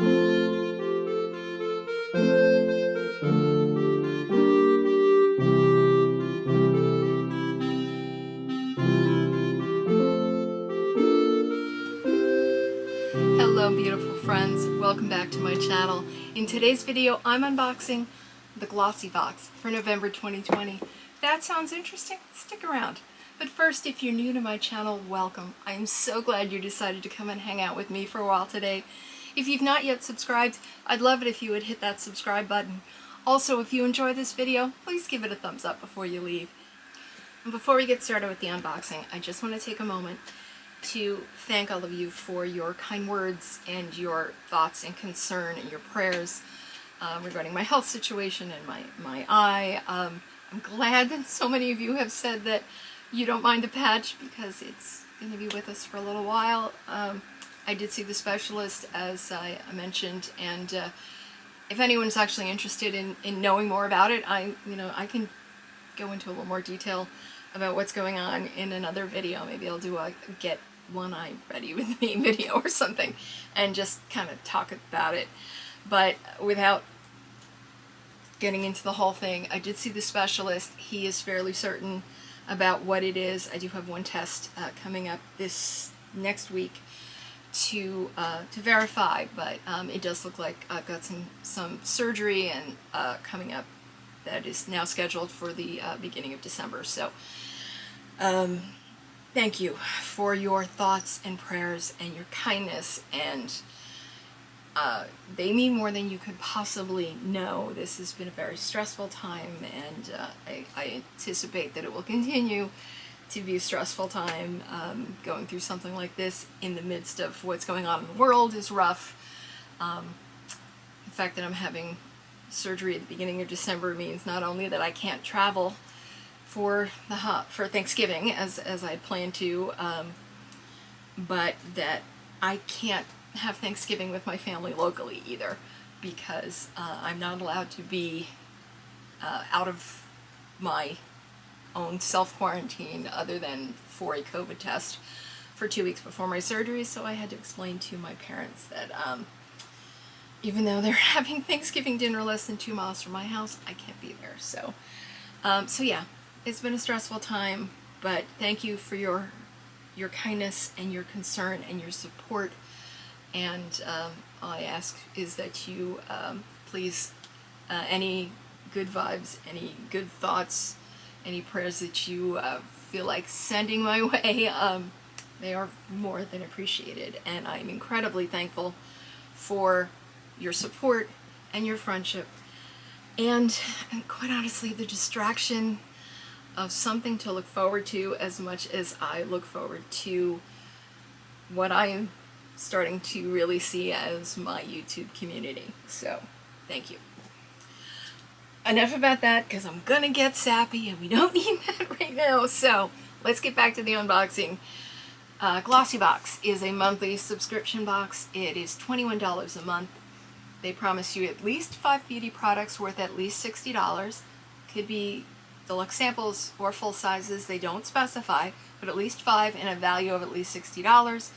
Hello beautiful friends, welcome back to my channel. In today's video I'm unboxing the GLOSSYBOX for November 2020. If that sounds interesting, stick around. But first, if you're new to my channel, welcome. I am so glad you decided to come and hang out with me for a while today. If you've not yet subscribed, I'd love it if you would hit that subscribe button. Also, if you enjoy this video, please give it a thumbs up before you leave. And before we get started with the unboxing, I just want to take a moment to thank all of you for your kind words and your thoughts and concern and your prayers regarding my health situation and my eye. I'm glad that so many of you have said that you don't mind the patch because it's going to be with us for a little while. I did see the specialist, as I mentioned, and if anyone's actually interested in knowing more about it, I can go into a little more detail about what's going on in another video. Maybe I'll do a get one eye ready with me video or something and just kind of talk about it. But without getting into the whole thing, I did see the specialist. He is fairly certain about what it is. I do have one test coming up this next week to verify, but it does look like I've got some surgery and coming up that is now scheduled for the beginning of December. So thank you for your thoughts and prayers and your kindness, and they mean more than you could possibly know. This has been a very stressful time, and I anticipate that it will continue to be a stressful time. Going through something like this in the midst of what's going on in the world is rough. The fact that I'm having surgery at the beginning of December means not only that I can't travel for Thanksgiving as I had planned to, but that I can't have Thanksgiving with my family locally either, because I'm not allowed to be out of my own self-quarantine other than for a COVID test for 2 weeks before my surgery. So I had to explain to my parents that even though they're having Thanksgiving dinner less than 2 miles from my house, I can't be there. So yeah, it's been a stressful time, but thank you for your kindness and your concern and your support. And all I ask is that you please, any good vibes, any good thoughts, any prayers that you feel like sending my way, they are more than appreciated. And I'm incredibly thankful for your support and your friendship, and quite honestly, the distraction of something to look forward to as much as I look forward to what I am starting to really see as my YouTube community. So thank you. Enough about that, because I'm gonna get sappy and we don't need that right now. So let's get back to the unboxing. GLOSSYBOX is a monthly subscription box. It is $21 a month. They promise you at least 5 beauty products worth at least $60. Could be deluxe samples or full sizes. They don't specify, but at least 5 and a value of at least $60.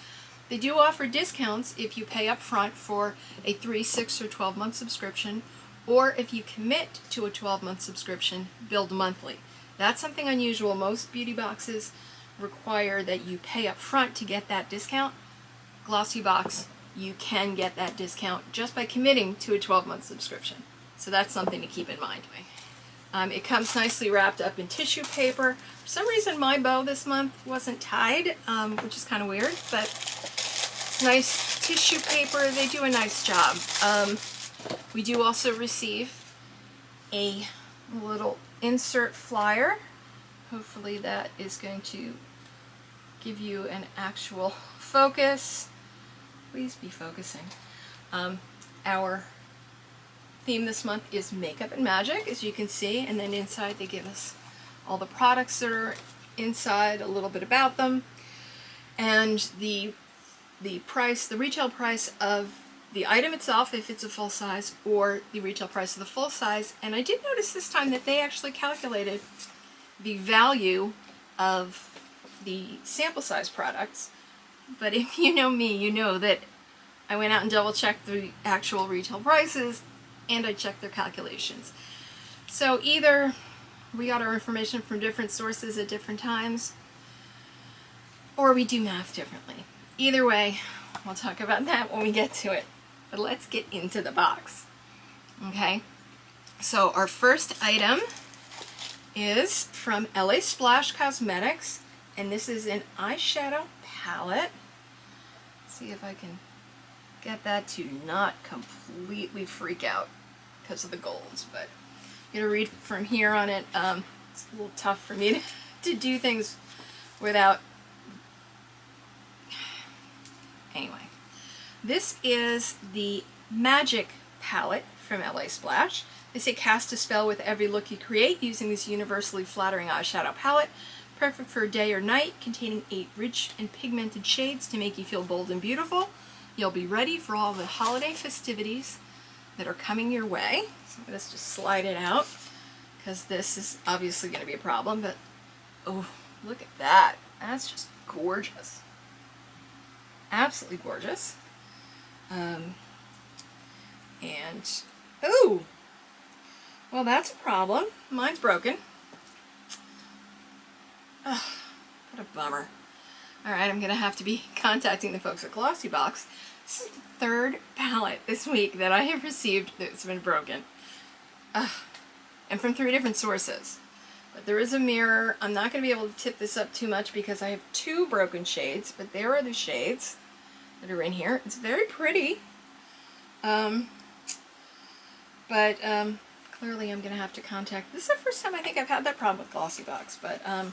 They do offer discounts if you pay up front for a 3, 6, or 12-month subscription, or if you commit to a 12-month subscription, billed monthly. That's something unusual. Most beauty boxes require that you pay up front to get that discount. GLOSSYBOX, you can get that discount just by committing to a 12-month subscription. So that's something to keep in mind. It comes nicely wrapped up in tissue paper. For some reason my bow this month wasn't tied, which is kind of weird, but it's nice tissue paper. They do a nice job. We do also receive a little insert flyer. Hopefully that is going to give you an actual focus. Please be focusing. Our theme this month is Makeup and Magic, as you can see, and then inside they give us all the products that are inside, a little bit about them, and the price, the retail price of the item itself, if it's a full size, or the retail price of the full size. And I did notice this time that they actually calculated the value of the sample size products. But if you know me, you know that I went out and double checked the actual retail prices, and I checked their calculations. So either we got our information from different sources at different times, or we do math differently. Either way, we'll talk about that when we get to it. But let's get into the box. Okay, so our first item is from LA Splash Cosmetics, and this is an eyeshadow palette. Let's see if I can get that to not completely freak out because of the golds, but I'm going to read from here on it. It's a little tough for me to do things without... Anyway, this is the Magic palette from LA Splash. They say cast a spell with every look you create using this universally flattering eyeshadow palette. Perfect for day or night, containing 8 rich and pigmented shades to make you feel bold and beautiful. You'll be ready for all the holiday festivities that are coming your way. So let's just slide it out, because this is obviously going to be a problem, but oh, look at that. That's just gorgeous. Absolutely gorgeous. And, oh, well, that's a problem. Mine's broken. Ugh, what a bummer. Alright, I'm going to have to be contacting the folks at GLOSSYBOX. This is the third palette this week that I have received that's been broken. And from 3 different sources. But there is a mirror. I'm not going to be able to tip this up too much because I have 2 broken shades, but there are the shades that are in here. It's very pretty. Clearly I'm going to have to contact... This is the first time I think I've had that problem with GLOSSYBOX, but I'm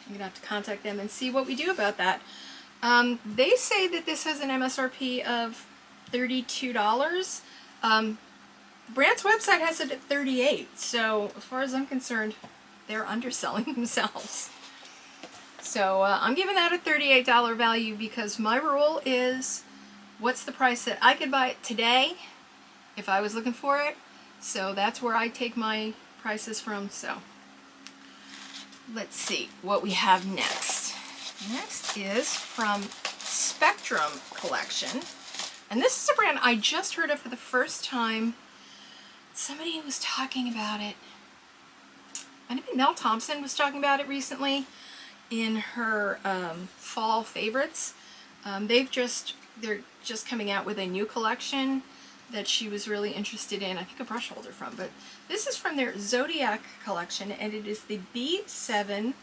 going to have to contact them and see what we do about that. They say that this has an MSRP of $32. The brand's website has it at $38, so as far as I'm concerned, they're underselling themselves. So I'm giving that a $38 value because my rule is, what's the price that I could buy it today if I was looking for it? So that's where I take my prices from. So let's see what we have next. Next is from Spectrum Collection. And this is a brand I just heard of for the first time. Somebody was talking about it. I think Mel Thompson was talking about it recently in her fall favorites. They're just coming out with a new collection that she was really interested in. I think a brush holder from, but this is from their Zodiac collection, and it is the B7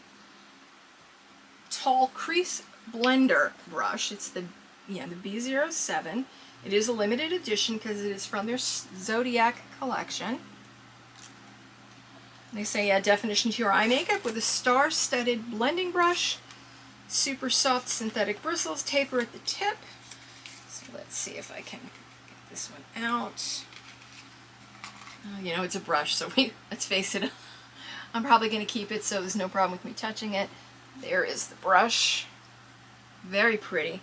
Tall Crease Blender brush. It's the B07. It is a limited edition because it is from their Zodiac collection. They say add definition to your eye makeup with a star-studded blending brush, super soft synthetic bristles, taper at the tip. So let's see if I can get this one out. You know, it's a brush, so let's face it, I'm probably going to keep it so there's no problem with me touching it. There is the brush. Very pretty,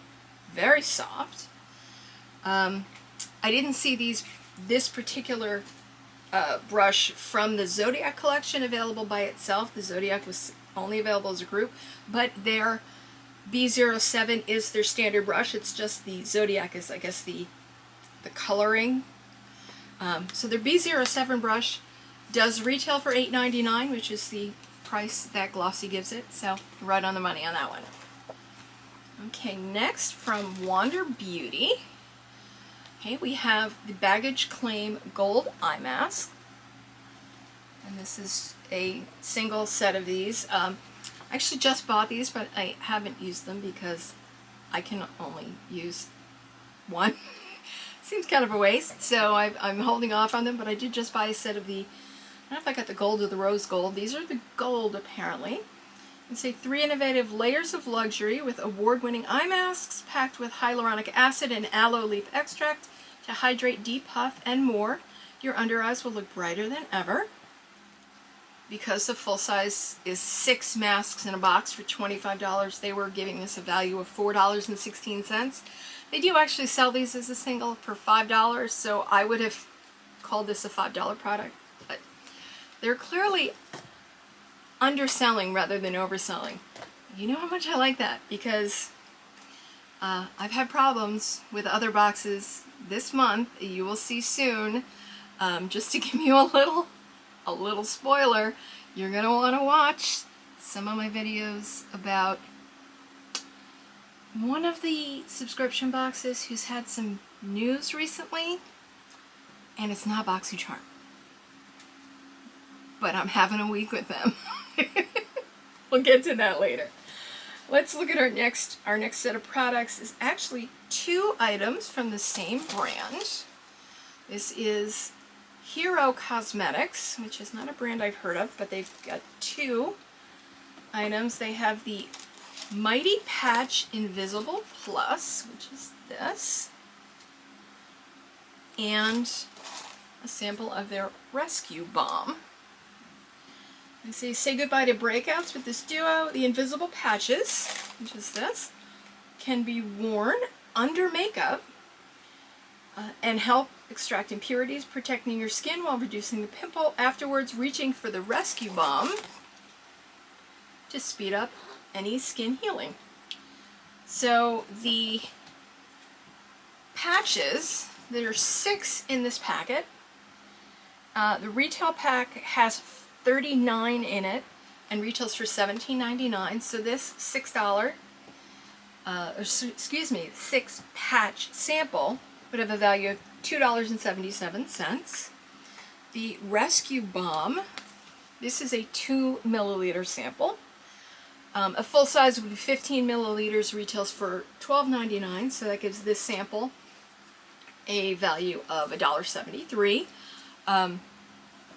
very soft. I didn't see this particular brush from the Zodiac collection available by itself. The Zodiac was only available as a group, but their B07 is their standard brush. It's just the Zodiac is, I guess, the coloring. So their B07 brush does retail for $8.99, which is the price that Glossy gives it, so right on the money on that one. Okay, next from Wander Beauty. Okay, we have the Baggage Claim Gold Eye Mask. And this is a single set of these. I actually just bought these, but I haven't used them because I can only use one. Seems kind of a waste, so I'm holding off on them, but I did just buy a set of the, I don't know if I got the gold or the rose gold. These are the gold, apparently. And say 3 innovative layers of luxury with award-winning eye masks packed with hyaluronic acid and aloe leaf extract to hydrate, depuff, and more. Your under eyes will look brighter than ever. Because the full size is 6 masks in a box for $25, they were giving this a value of $4.16. They do actually sell these as a single for $5, so I would have called this a $5 product. But they're clearly underselling rather than overselling. You know how much I like that, because I've had problems with other boxes this month. You will see soon. Just to give you a little spoiler, you're gonna want to watch some of my videos about one of the subscription boxes who's had some news recently, and it's not Boxycharm. But I'm having a week with them. We'll get to that later. Let's look at our next set of products. Is actually 2 items from the same brand. This is Hero Cosmetics, which is not a brand I've heard of, but they've got 2 items. They have the Mighty Patch Invisible Plus, which is this, and a sample of their Rescue Balm. They say goodbye to breakouts with this duo. The invisible patches, which is this, can be worn under makeup and help extract impurities, protecting your skin while reducing the pimple. Afterwards, reaching for the Rescue Balm to speed up any skin healing. So the patches, there are 6 in this packet. The retail pack has 39 in it and retails for $17.99. So this $6 6 patch sample would have a value of $2.77. The Rescue Balm, this is a 2 milliliter sample. A full size would be 15 milliliters, retails for $12.99, so that gives this sample a value of $1.73.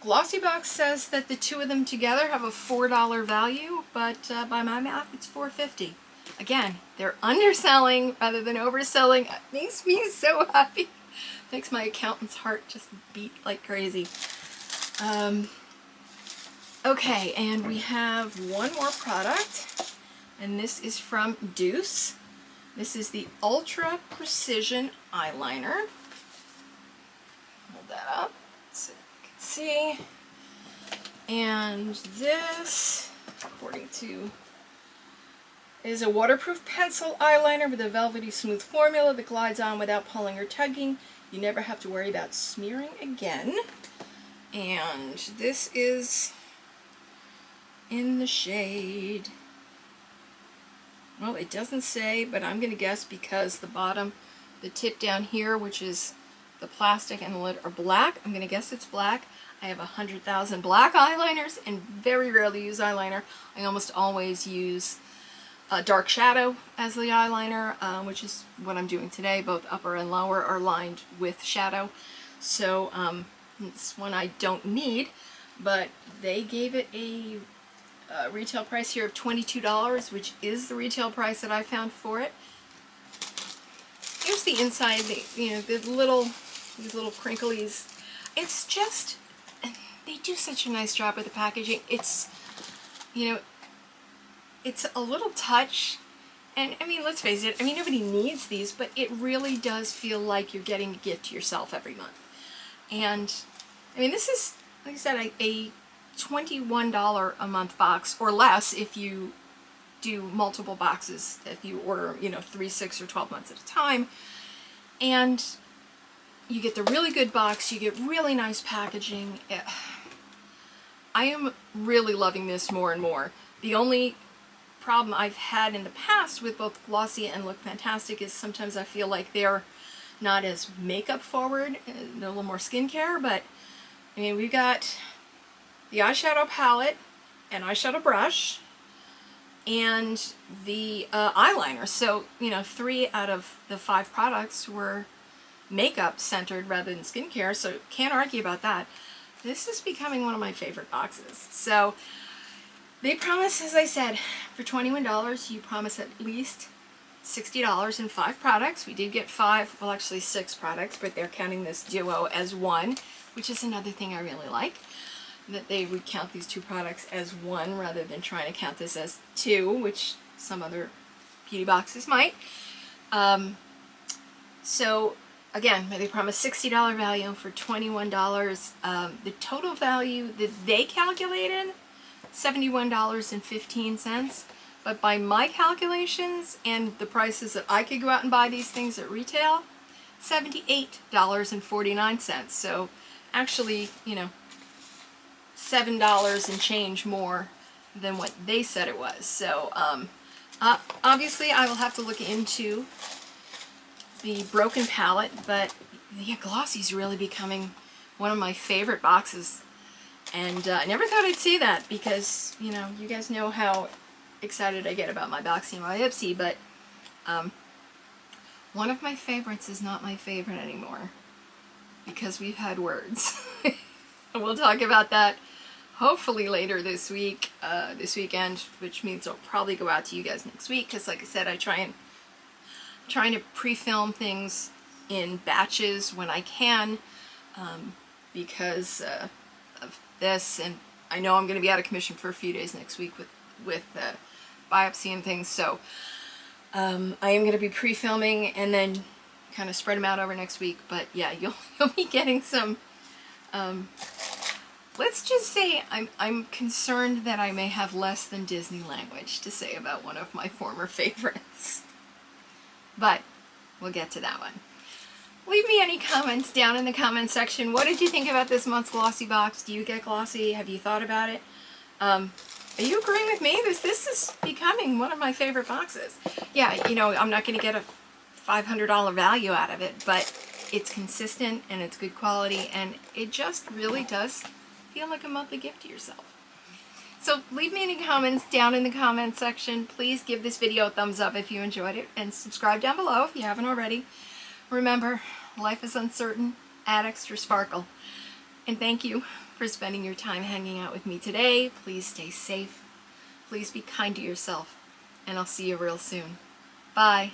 GLOSSYBOX says that the 2 of them together have a $4 value, but by my math, it's $4.50. Again, they're underselling rather than overselling. It makes me so happy. Makes my accountant's heart just beat like crazy. Okay, and we have one more product, and this is from Deuce. This is the Ultra Precision Eyeliner. Hold that up so you can see. And this, according to, is a waterproof pencil eyeliner with a velvety smooth formula that glides on without pulling or tugging. You never have to worry about smearing again. And this is in the shade, well, it doesn't say, but I'm going to guess because the bottom, the tip down here, which is the plastic and the lid, are black. I'm going to guess it's black. I have 100,000 black eyeliners and very rarely use eyeliner. I almost always use a dark shadow as the eyeliner, which is what I'm doing today. Both upper and lower are lined with shadow. So it's one I don't need, but they gave it a retail price here of $22, which is the retail price that I found for it. Here's the inside, these little crinklies. It's just, they do such a nice job with the packaging. It's, it's a little touch, and I mean, let's face it, I mean, nobody needs these, but it really does feel like you're getting a gift to yourself every month. And, I mean, this is, like I said, a $21 a month box, or less if you do multiple boxes, if you order, 3, 6, or 12 months at a time. And you get the really good box, you get really nice packaging. I am really loving this more and more. The only problem I've had in the past with both Glossy and Look Fantastic is sometimes I feel like they're not as makeup forward, they're a little more skincare, but I mean, we've got the eyeshadow palette and eyeshadow brush and the eyeliner. So, 3 out of the 5 products were makeup centered rather than skincare, so can't argue about that. This is becoming one of my favorite boxes. So they promise, as I said, for $21, you promise at least $60 in 5 products. We did get 5, well actually 6 products, but they're counting this duo as 1, which is another thing I really like, that they would count these 2 products as 1 rather than trying to count this as 2, which some other beauty boxes might. So again, they promise $60 value for $21. The total value that they calculated, $71.15. but by my calculations and the prices that I could go out and buy these things at retail, $78.49. So actually, you know, $7 and change more than what they said it was. So obviously I will have to look into the broken palette, but yeah, Glossy's really becoming one of my favorite boxes. And I never thought I'd say that because, you know, you guys know how excited I get about my Boxy and my IPSY, but one of my favorites is not my favorite anymore because we've had words. We'll talk about that hopefully later this week, this weekend, which means I'll probably go out to you guys next week because, like I said, I'm trying to pre-film things in batches when I can because of this, and I know I'm going to be out of commission for a few days next week with biopsy and things, so I am going to be pre-filming and then kind of spread them out over next week. But yeah, you'll be getting some. Let's just say I'm concerned that I may have less than Disney language to say about one of my former favorites. But we'll get to that one. Leave me any comments down in the comment section. What did you think about this month's Glossy box? Do you get Glossy? Have you thought about it? Are you agreeing with me? This is becoming one of my favorite boxes. Yeah, you know, I'm not going to get a $500 value out of it, but it's consistent and it's good quality, and it just really does feel like a monthly gift to yourself. So leave me any comments down in the comment section. Please give this video a thumbs up if you enjoyed it, and subscribe down below if you haven't already. Remember, life is uncertain. Add extra sparkle. And thank you for spending your time hanging out with me today. Please stay safe. Please be kind to yourself. And I'll see you real soon. Bye.